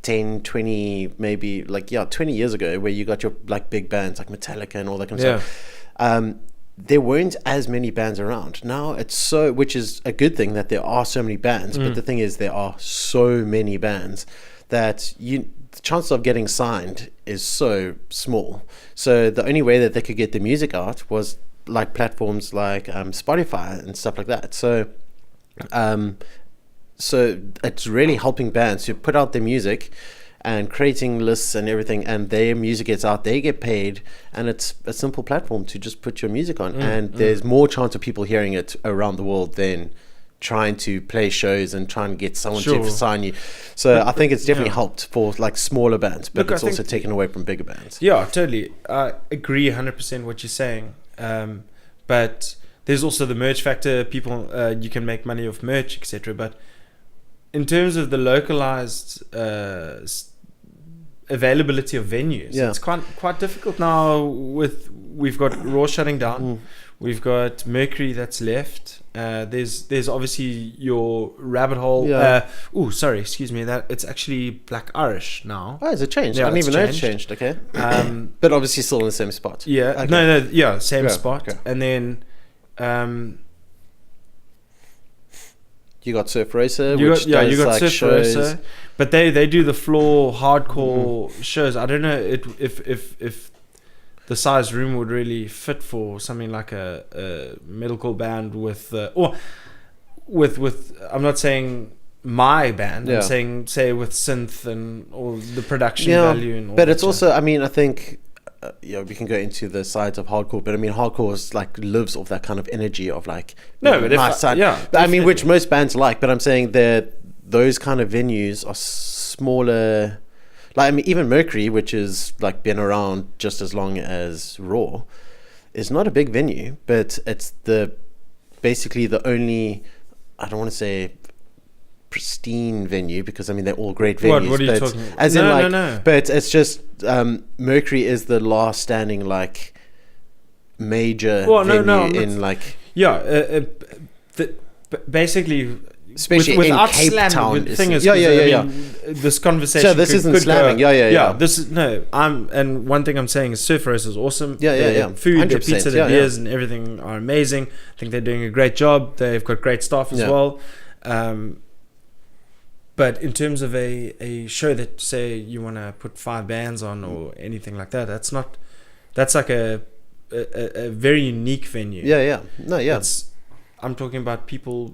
[SPEAKER 2] 10, 20, maybe like 20 years ago, where you got your like big bands like Metallica and all that kind of stuff. There weren't as many bands around. Now it's which is a good thing that there are so many bands, but the thing is there are so many bands that the chance of getting signed is so small. So the only way that they could get the music out was like platforms like Spotify and stuff like that. So it's really helping bands who put out their music and creating lists and everything, and their music gets out, they get paid, and it's a simple platform to just put your music on. And there's more chance of people hearing it around the world than trying to play shows and trying to get someone to sign you. So I think it's definitely helped for like smaller bands, but it's also taken away from bigger bands.
[SPEAKER 1] Yeah, totally. I agree 100% what you're saying. But there's also the merch factor. People, you can make money off merch, etc. But in terms of the localized availability of venues, it's quite difficult now. We've got Raw shutting down, we've got Mercury that's left. There's obviously your Rabbit Hole. That it's actually Black Irish now.
[SPEAKER 2] Oh, is it changed? I didn't even know it's changed. Okay, but obviously still in the same spot.
[SPEAKER 1] Yeah, okay. Same spot. Okay. And then
[SPEAKER 2] you got Surf Racer,
[SPEAKER 1] you got Surf Racer, but they do the floor hardcore shows. I don't know if the size room would really fit for something like a metalcore band with I'm not saying my band. I'm saying with synth and all the production value and all.
[SPEAKER 2] But it's also, I mean, I think we can go into the sides of hardcore, but I mean, hardcore is like lives off that kind of energy of like I mean, which most bands like. But I'm saying that those kind of venues are smaller. Like, I mean, even Mercury, which is like been around just as long as Raw, is not a big venue, but it's basically the only, I don't want to say pristine venue, because I mean they're all great venues.
[SPEAKER 1] What are you talking about? No.
[SPEAKER 2] But it's just Mercury is the last standing like major venue in like
[SPEAKER 1] basically.
[SPEAKER 2] Especially in Cape Town.
[SPEAKER 1] The thing is, this conversation.
[SPEAKER 2] So this isn't slamming.
[SPEAKER 1] This is and one thing I'm saying is Surf Race is awesome. Food, their pizza, their beers, and everything are amazing. I think they're doing a great job. They've got great staff as well. But in terms of a show that, say, you want to put 5 bands on or anything like that, that's like a very unique venue. I'm talking about people.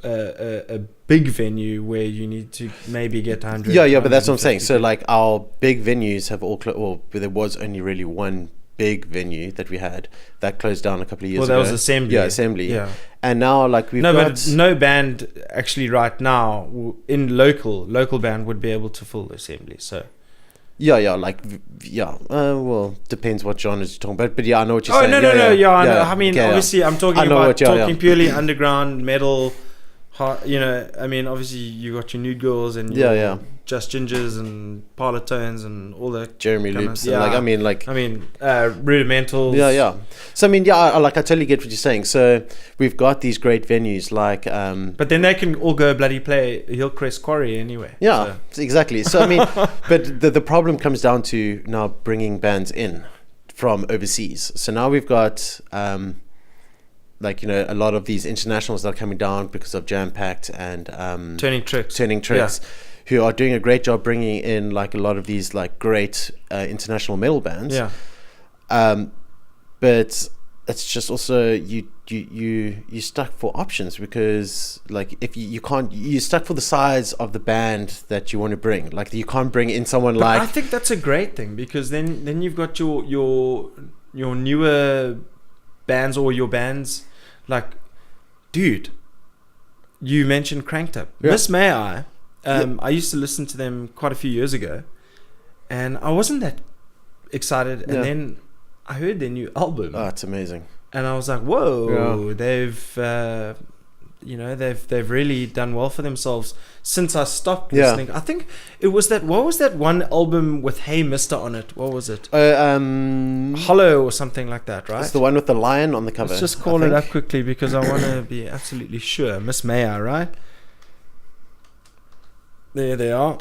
[SPEAKER 1] A big venue where you need to maybe get 100.
[SPEAKER 2] But that's what I'm saying. So like our big venues have all there was only really one big venue that we had that closed down a couple of years ago.
[SPEAKER 1] Well, that was Assembly.
[SPEAKER 2] Yeah. And now like
[SPEAKER 1] but no band actually right now in local band would be able to fill Assembly. So well, depends what genres you're talking about, but I know what you're saying. I mean, obviously I'm talking about purely underground metal. I mean, obviously you got your Nude Girls and your Just Gingers and Parlor Tones and all that.
[SPEAKER 2] Jeremy Loops.
[SPEAKER 1] Rudimental.
[SPEAKER 2] So I mean, I totally get what you're saying. So we've got these great venues like.
[SPEAKER 1] But then they can all go bloody play Hillcrest Quarry anyway.
[SPEAKER 2] Yeah, exactly. So I mean, but the problem comes down to now bringing bands in from overseas. So now we've got. A lot of these internationals that are coming down because of Jam Packed and
[SPEAKER 1] Turning Tricks,
[SPEAKER 2] who are doing a great job bringing in like a lot of these like great international metal bands. But it's just also you stuck for options, because like if you can't, you're stuck for the size of the band that you want to bring. Like you can't bring in someone I
[SPEAKER 1] think that's a great thing, because then you've got your newer bands or your bands, like, dude, you mentioned Cranked Up. Miss May I used to listen to them quite a few years ago, and I wasn't that excited, and then I heard their new album.
[SPEAKER 2] Oh, it's amazing.
[SPEAKER 1] And I was like, whoa, they've they've really done well for themselves since I stopped listening. I think it was what was that one album with Hey Mister on it? What was it? Hollow or something like that, right?
[SPEAKER 2] It's the one with the lion on the cover.
[SPEAKER 1] Let's just call it up quickly because I want to be absolutely sure. Miss Maya, right? There they are.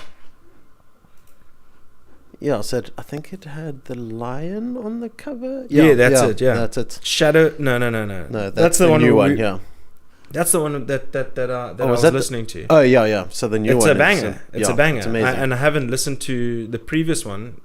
[SPEAKER 2] Yeah, I think it had the lion on the cover.
[SPEAKER 1] Yeah, that's it. Yeah,
[SPEAKER 2] that's it.
[SPEAKER 1] Shadow. No.
[SPEAKER 2] No, that's the new one. Yeah,
[SPEAKER 1] that's the one that I was listening to.
[SPEAKER 2] Oh yeah. So the new one.
[SPEAKER 1] It's a banger. It's a banger.
[SPEAKER 2] It's amazing.
[SPEAKER 1] And I haven't listened to the previous one.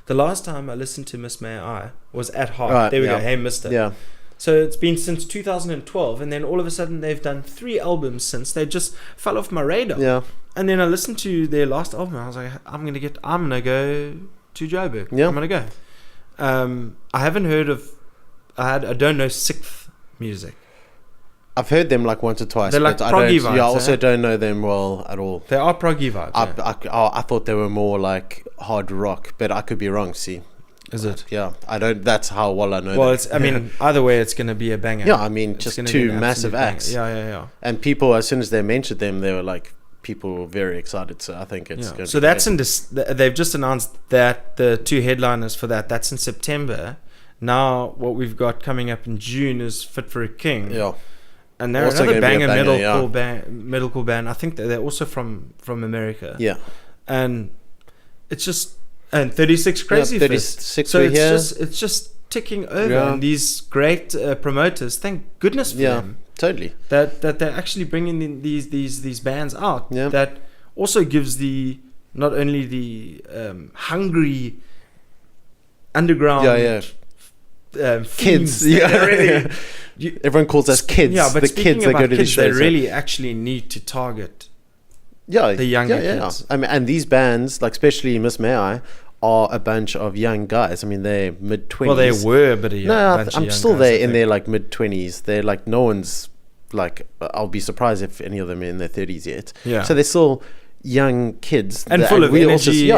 [SPEAKER 1] The last time I listened to Miss May I was at Heart. Right, there we go. Hey Mister.
[SPEAKER 2] Yeah.
[SPEAKER 1] So it's been since 2012, and then all of a sudden they've done 3 albums since. They just fell off my radar.
[SPEAKER 2] Yeah.
[SPEAKER 1] And then I listened to their last album. I was like, I'm gonna go to Joburg.
[SPEAKER 2] Yeah.
[SPEAKER 1] I'm gonna go. I haven't heard of. I don't know Sixth music.
[SPEAKER 2] I've heard them like once or twice.
[SPEAKER 1] They're like proggy vibes.
[SPEAKER 2] Yeah, I also don't know them well at all.
[SPEAKER 1] They are proggy vibes.
[SPEAKER 2] I thought they were more like hard rock, but I could be wrong. See.
[SPEAKER 1] Is it?
[SPEAKER 2] Yeah, I don't. That's how well I know.
[SPEAKER 1] Well, I mean, either way, it's going to be a banger.
[SPEAKER 2] Yeah, I mean, just 2 massive acts.
[SPEAKER 1] Yeah.
[SPEAKER 2] And people, as soon as they mentioned them, they were like, people were very excited. So I think it's going to.
[SPEAKER 1] So that's they've just announced that the 2 headliners for that's in September. Now, what we've got coming up in June is Fit for a King.
[SPEAKER 2] Yeah.
[SPEAKER 1] And they're also another banger metalcore band. I think they're also from America.
[SPEAKER 2] Yeah.
[SPEAKER 1] And it's just. And 36 Crazy
[SPEAKER 2] 36
[SPEAKER 1] so it's just ticking over, and these great promoters, thank goodness for them.
[SPEAKER 2] Totally.
[SPEAKER 1] That they're actually bringing in these bands out.
[SPEAKER 2] Yeah.
[SPEAKER 1] That also gives not only the hungry underground
[SPEAKER 2] kids. Yeah. Everyone calls us kids.
[SPEAKER 1] Yeah, but
[SPEAKER 2] the kids that go to these shows.
[SPEAKER 1] They really actually need to target. The younger kids.
[SPEAKER 2] I mean, and these bands, like especially Miss May I, are a bunch of young guys. I mean, they're mid-20s.
[SPEAKER 1] Well, they were, but
[SPEAKER 2] I'm still there in their like mid-20s. They're like, no one's like, I'll be surprised if any of them are in their 30s yet.
[SPEAKER 1] Yeah.
[SPEAKER 2] So they're still young kids
[SPEAKER 1] and full of energy.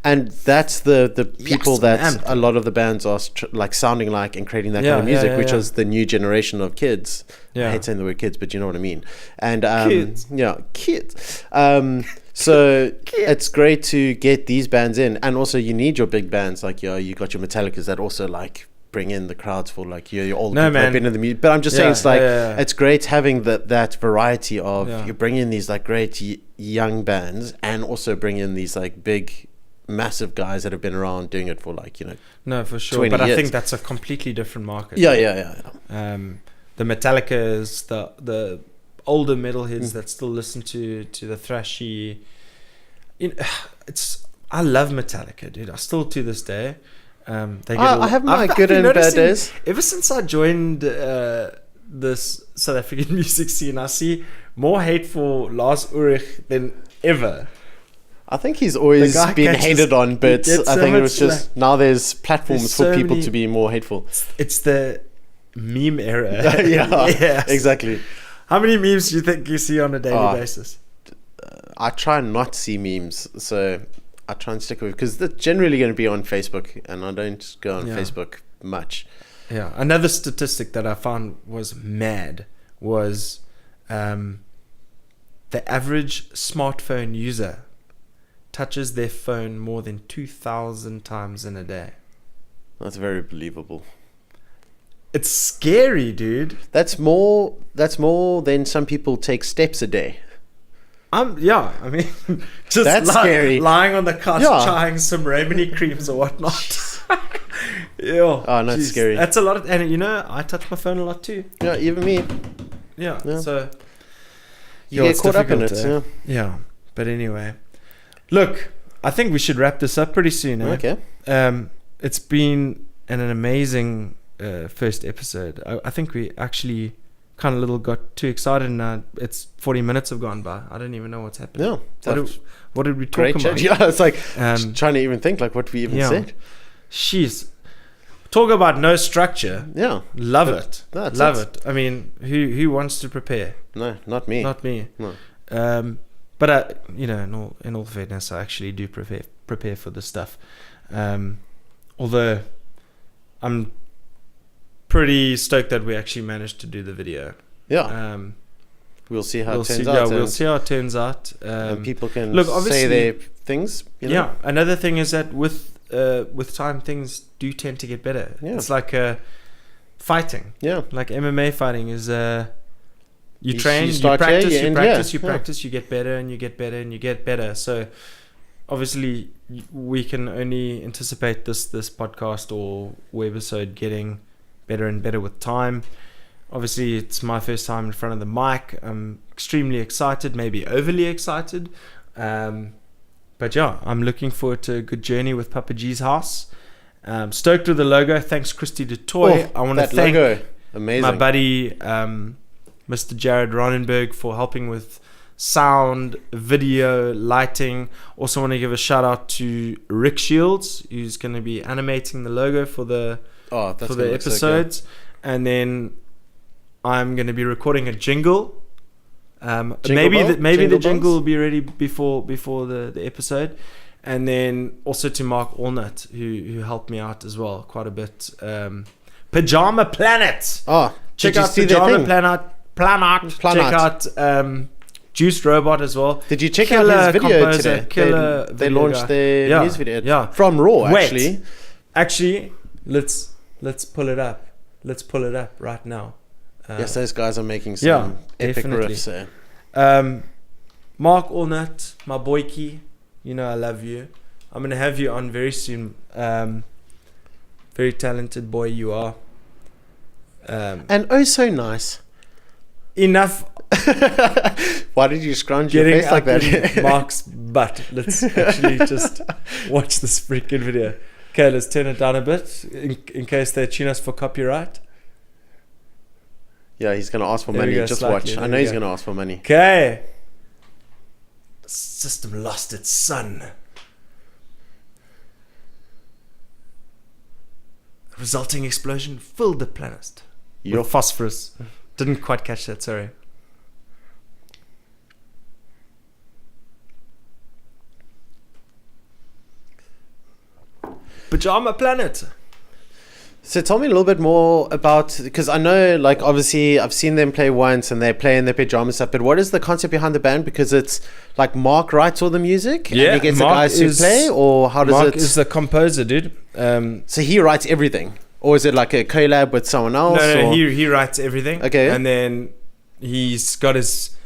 [SPEAKER 2] And that's the people that a lot of the bands are like sounding like and creating that kind of music, which is the new generation of kids. I hate saying the word kids, but you know what I mean. And kids. So it's great to get these bands in, and also you need your big bands like you got your Metallicas that also like bring in the crowds for like your old people have been in the music. But I'm just saying it's like it's great having that variety of you bring in these like great young bands and also bring in these like big massive guys that have been around doing it for like
[SPEAKER 1] no, for sure, but years. I think that's a completely different market. The Metallicas, the older metalheads that still listen to the thrashy. I love Metallica, dude. I still to this day. I have my good and bad days. Ever since I joined this South African music scene, I see more hate for Lars Ulrich than ever.
[SPEAKER 2] I think he's always been hated on, but I think it was just now there's platforms for people to be more hateful.
[SPEAKER 1] It's the meme era.
[SPEAKER 2] Yes. Exactly.
[SPEAKER 1] How many memes do you think you see on a daily basis?
[SPEAKER 2] I try not to see memes, so I try and stick with it because they're generally going to be on Facebook, and I don't go on Facebook much.
[SPEAKER 1] Yeah. Another statistic that I found was mad was the average smartphone user touches their phone more than 2,000 times in a day.
[SPEAKER 2] That's very believable.
[SPEAKER 1] It's scary, dude.
[SPEAKER 2] That's more than some people take steps a day.
[SPEAKER 1] I mean, just
[SPEAKER 2] that's scary.
[SPEAKER 1] Lying on the couch, trying some Remini creams or whatnot.
[SPEAKER 2] Oh, no, that's scary.
[SPEAKER 1] That's a lot, and I touch my phone a lot too.
[SPEAKER 2] Yeah, even me.
[SPEAKER 1] Yeah. So
[SPEAKER 2] you get caught up in it.
[SPEAKER 1] Yeah. But anyway, look, I think we should wrap this up pretty soon.
[SPEAKER 2] Okay.
[SPEAKER 1] It's been an amazing first episode. I think we actually kind of got too excited, and it's 40 minutes have gone by. I don't even know what's happening. What did we talk about?
[SPEAKER 2] Yeah, it's like trying to even think like what we even said.
[SPEAKER 1] Jeez. Talk about no structure.
[SPEAKER 2] Yeah.
[SPEAKER 1] Love it. Love it. I mean, who wants to prepare?
[SPEAKER 2] No, not me.
[SPEAKER 1] Not me.
[SPEAKER 2] No.
[SPEAKER 1] But I, in all fairness, I actually do prepare for this stuff. Although I'm pretty stoked that we actually managed to do the video.
[SPEAKER 2] Yeah. We'll see how it turns out.
[SPEAKER 1] Yeah, we'll see how it turns out.
[SPEAKER 2] And people can say their things.
[SPEAKER 1] Yeah. Another thing is that with time, things do tend to get better. Yeah. It's like fighting.
[SPEAKER 2] Yeah.
[SPEAKER 1] Like MMA fighting is you train, you practice, you get better and you get better and you get better. So obviously we can only anticipate this podcast or webisode getting better and better with time. Obviously it's my first time in front of the mic. I'm extremely excited, maybe overly excited. But yeah, I'm looking forward to a good journey with Papa G's house. Stoked with the logo. Thanks, Christy DeToy. I want to thank my buddy, Mr. Jarred Ronnenbergh, for helping with sound, video, lighting. Also want to give a shout out to Rick Shields, who's going to be animating the logo for the episodes. So and then I'm going to be recording a jingle. Maybe the jingle will be ready before the episode. And then also to Mark Allnut, who helped me out as well quite a bit. Pyjama Planets.
[SPEAKER 2] Oh,
[SPEAKER 1] check out Pyjama Planet. Check out Juiced Robot as well.
[SPEAKER 2] Did you check out his video today? They launched their news video from Raw.
[SPEAKER 1] Actually, let's pull it up. Let's pull it up right now.
[SPEAKER 2] Yes, those guys are making some epic riffs.
[SPEAKER 1] Mark Allnut, my boyki, I love you. I'm gonna have you on very soon. Very talented boy you are.
[SPEAKER 2] And oh so nice.
[SPEAKER 1] Enough.
[SPEAKER 2] Why did you scrunch your face like that?
[SPEAKER 1] Mark's butt. Let's actually just watch this freaking video. Okay, let's turn it down a bit in case they tune us for copyright.
[SPEAKER 2] Yeah, he's going to ask for money. Just watch. I know he's going to ask for money.
[SPEAKER 1] Okay. The system lost its son. The resulting explosion filled the planet with phosphorus. Didn't quite catch that, sorry. Pyjama Planet.
[SPEAKER 2] So tell me a little bit more about, because I know, like, obviously I've seen them play once and they play in their pajamas stuff, but what is the concept behind the band? Because it's like Mark writes all the music and he gets
[SPEAKER 1] Mark
[SPEAKER 2] the guys to play, or how does
[SPEAKER 1] Mark is the composer, dude.
[SPEAKER 2] So he writes everything, or is it like a collab with someone else?
[SPEAKER 1] No, he writes everything.
[SPEAKER 2] Okay.
[SPEAKER 1] And then he's got his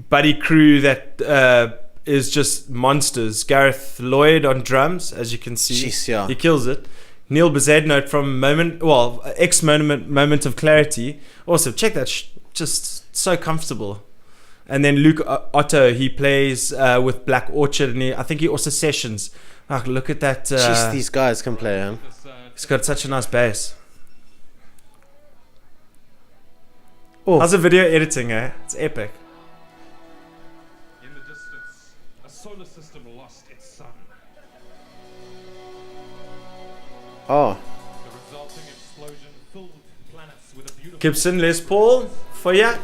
[SPEAKER 1] buddy crew that is just monsters. Gareth Lloyd on drums, as you can see.
[SPEAKER 2] Jeez, yeah.
[SPEAKER 1] He kills it. Neil Bezednote from Moment of Clarity. Also, check that. Just so comfortable. And then Luke Otto, he plays with Black Orchid, and I think he also sessions. Oh, look at that.
[SPEAKER 2] Jeez, these guys can play, huh?
[SPEAKER 1] He's got such a nice bass. Oh. How's the video editing, eh? It's epic.
[SPEAKER 3] In the distance, a solar system lost its sun.
[SPEAKER 2] Oh.
[SPEAKER 3] The resulting explosion filled planets with a beautiful
[SPEAKER 1] Gibson Les Paul for ya.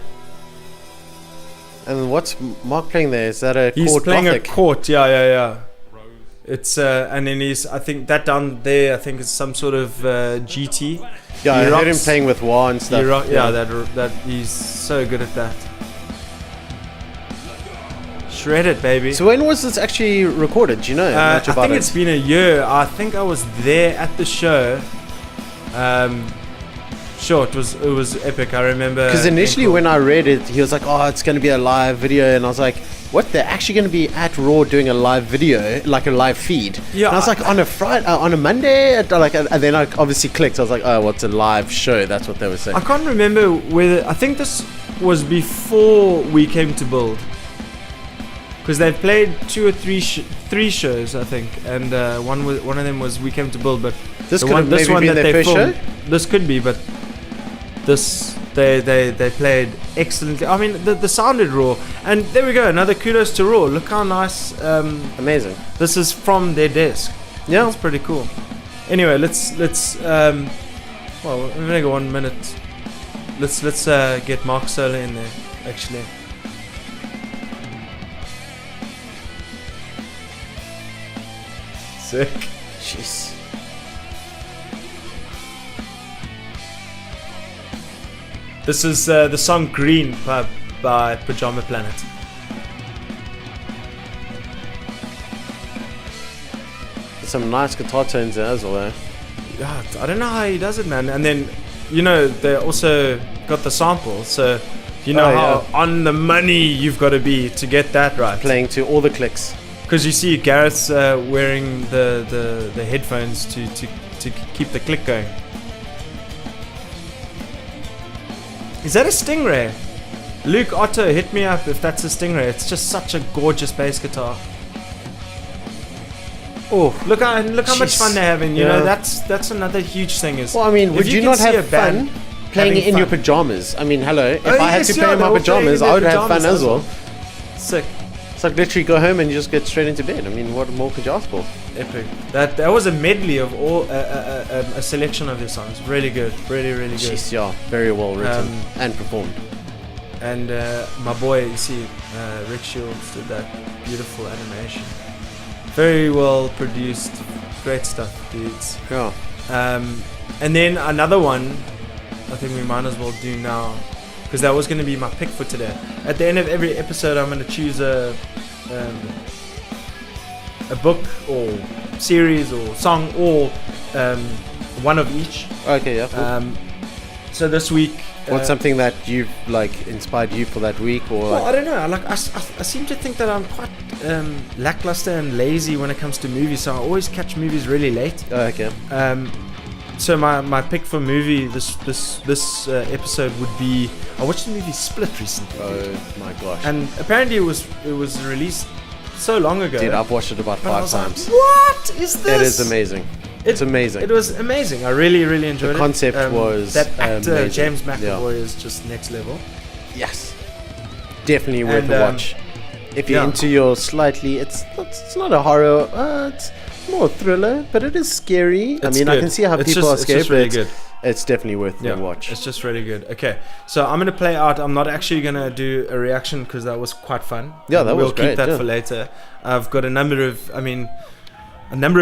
[SPEAKER 2] And what's Mark playing there? Is that a
[SPEAKER 1] He's
[SPEAKER 2] chord
[SPEAKER 1] playing
[SPEAKER 2] Gothic?
[SPEAKER 1] a chord, yeah.
[SPEAKER 3] rose.
[SPEAKER 1] It's and then I think that down there, I think it's some sort of GT.
[SPEAKER 2] Yeah, I heard him playing with wah and stuff.
[SPEAKER 1] That he's so good at that. Shred it, baby.
[SPEAKER 2] So when was this actually recorded? Do you know much about
[SPEAKER 1] I think it's been a year. I think I was there at the show. Sure, it was epic. I remember.
[SPEAKER 2] Because initially when I read it, he was like, "Oh, it's going to be a live video," and I was like, "What? They're actually going to be at Raw doing a live video, like a live feed?"
[SPEAKER 1] Yeah.
[SPEAKER 2] And I was like, on a Friday, on a Monday, and then I obviously clicked. I was like, "Oh, well, it's a live show." That's what they were saying.
[SPEAKER 1] I can't remember whether. I think this was before we came to Build. Because they've played 2 or 3 shows, I think, and one of them was We Came to Build. But
[SPEAKER 2] this could have maybe been their first show.
[SPEAKER 1] This could be, but this they played excellently. I mean, the sounded Raw, and there we go. Another kudos to Raw. Look how nice.
[SPEAKER 2] Amazing.
[SPEAKER 1] This is from their desk.
[SPEAKER 2] Yeah,
[SPEAKER 1] it's pretty cool. Anyway, let's well, we're gonna go 1 minute. Let's get Mark Solar in there actually. Sick.
[SPEAKER 2] Jeez.
[SPEAKER 1] This is the song Green by Pyjama Planets.
[SPEAKER 2] Some nice guitar tones there as well. Eh?
[SPEAKER 1] Yeah, I don't know how he does it, man. And then, you know, they also got the sample, so you know how on the money you've got to be to get that right.
[SPEAKER 2] Playing to all the clicks.
[SPEAKER 1] Because you see Gareth's wearing the headphones to keep the click going. Is that a Stingray? Luke Otto, hit me up if that's a Stingray. It's just such a gorgeous bass guitar. Oh, look how much fun they're having. You know, that's another huge thing. Is
[SPEAKER 2] well, I mean, would you not have fun playing in your pajamas? I mean, hello. If I had to play in my pajamas, I would have fun as well.
[SPEAKER 1] Sick.
[SPEAKER 2] It's like literally go home and you just get straight into bed. I mean, what more could you ask for?
[SPEAKER 1] Epic. That was a medley of all a selection of their songs. Really good. Really good.
[SPEAKER 2] Jeez, yeah, very well written and performed.
[SPEAKER 1] And my boy, you see, Rick Shields did that beautiful animation. Very well produced, great stuff, dudes.
[SPEAKER 2] Yeah.
[SPEAKER 1] And then another one, I think we might as well do now, because that was going to be my pick for today. At the end of every episode, I'm going to choose a book or series or song or one of each.
[SPEAKER 2] Okay, yeah. Cool.
[SPEAKER 1] So this week,
[SPEAKER 2] what's something that you've like inspired you for that week, or?
[SPEAKER 1] Well, I don't know. I seem to think that I'm quite lackluster and lazy when it comes to movies, so I always catch movies really late.
[SPEAKER 2] Oh, okay.
[SPEAKER 1] So my pick for movie this episode would be, I watched the movie Split recently.
[SPEAKER 2] Oh my gosh!
[SPEAKER 1] And apparently it was released so long ago.
[SPEAKER 2] Dude, I've watched it about 5 times.
[SPEAKER 1] Like, what is this?
[SPEAKER 2] It is amazing. It's amazing.
[SPEAKER 1] It was amazing. I really enjoyed it.
[SPEAKER 2] The concept was
[SPEAKER 1] that actor
[SPEAKER 2] amazing.
[SPEAKER 1] James McAvoy is just next level.
[SPEAKER 2] Yes, definitely worth a watch. If you're into your slightly, it's not a horror. It's more a thriller, but it is scary. I mean, good. I can see how people are scared.
[SPEAKER 1] It's really good.
[SPEAKER 2] It's definitely worth a watch.
[SPEAKER 1] It's just really good. Okay, so I'm gonna play out. I'm not actually gonna do a reaction because that was quite fun.
[SPEAKER 2] Yeah, that was great.
[SPEAKER 1] We'll keep that for later. I've got a number of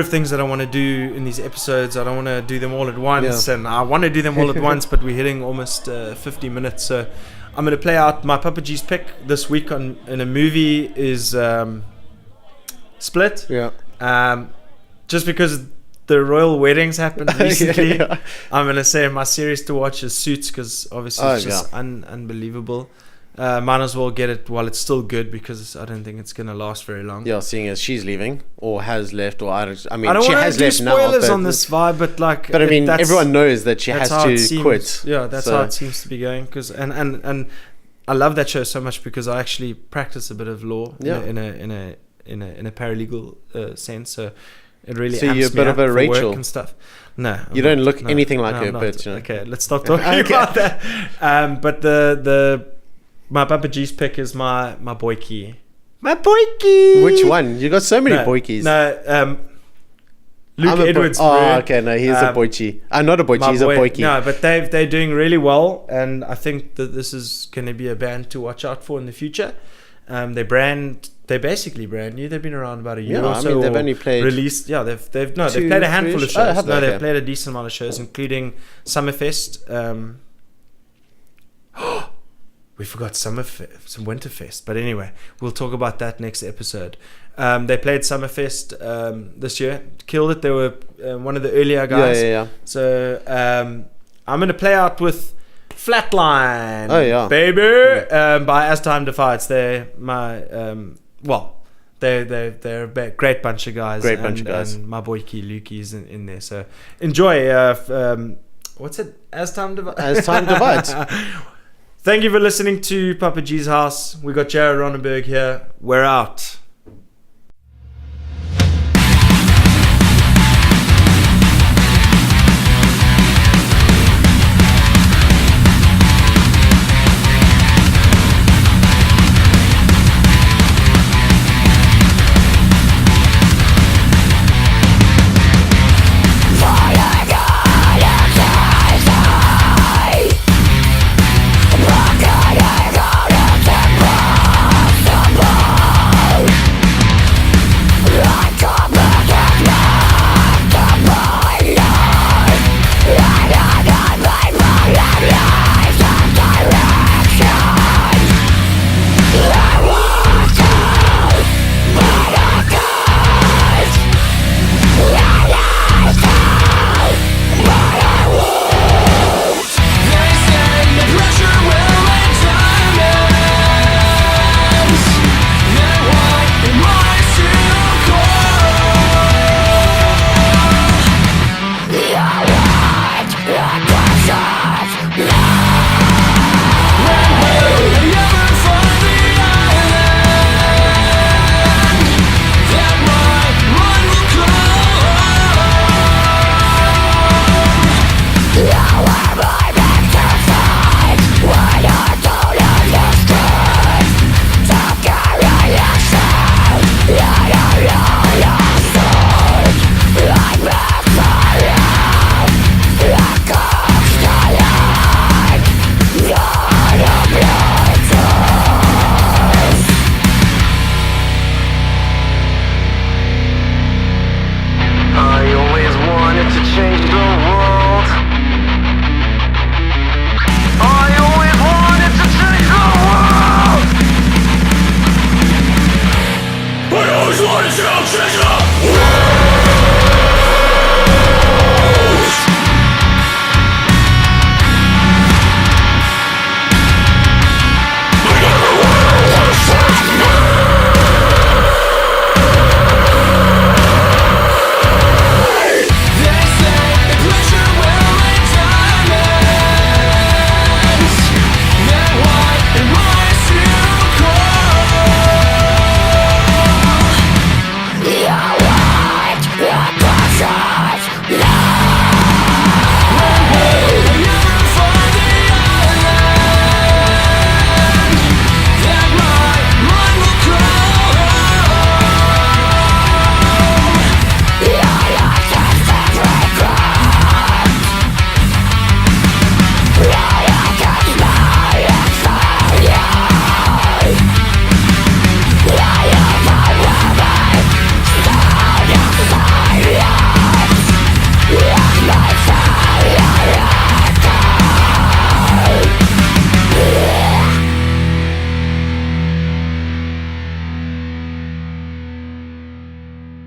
[SPEAKER 1] things that I want to do in these episodes. I don't want to do them all at once, and I want to do them all at once, but we're hitting almost 50 minutes. So I'm going to play out my Papa G's pick this week in a movie is Split.
[SPEAKER 2] Yeah.
[SPEAKER 1] Just because the royal weddings happened recently, I'm going to say my series to watch is Suits, because obviously it's just unbelievable. Might as well get it while it's still good, because I don't think it's going to last very long.
[SPEAKER 2] Yeah, seeing as she's leaving or has left, or I don't
[SPEAKER 1] she has left now. I don't want to do spoilers on this vibe, but like.
[SPEAKER 2] But I mean, everyone knows that she has to quit.
[SPEAKER 1] Yeah, that's how it seems to be going. Cause, and I love that show so much because I actually practice a bit of law in a paralegal sense. So it really. So you're a bit of a Rachel
[SPEAKER 2] and
[SPEAKER 1] stuff. No,
[SPEAKER 2] you don't look anything like her. But
[SPEAKER 1] okay, let's stop talking about that. But my Papa G's pick is my boykie. My boykie!
[SPEAKER 2] Which one? You got so many boykies.
[SPEAKER 1] No, Luke Edwards.
[SPEAKER 2] Okay, no, he's a boykie. Not a boykie, he's a boykie.
[SPEAKER 1] No, but they're doing really well, and I think that this is going to be a band to watch out for in the future. They basically brand new. They've been around about a year or so.
[SPEAKER 2] I mean, they've only played
[SPEAKER 1] released. Yeah, they've played a handful of shows. They've played a decent amount of shows, including Summerfest. We forgot some Winterfest, but anyway, we'll talk about that next episode. They played Summerfest this year, killed it. They were one of the earlier guys.
[SPEAKER 2] Yeah.
[SPEAKER 1] So I'm gonna play out with Flatline.
[SPEAKER 2] Oh yeah,
[SPEAKER 1] baby. By As Time Divides. They're my they're a great bunch of guys. And my boy Lukey is in there. So enjoy. What's it? As Time Divides.
[SPEAKER 2] As Time Divides.
[SPEAKER 1] Thank you for listening to Papa G's House. We got Jarred Ronnenbergh here. We're out.
[SPEAKER 4] Fire! bloody shell trigger.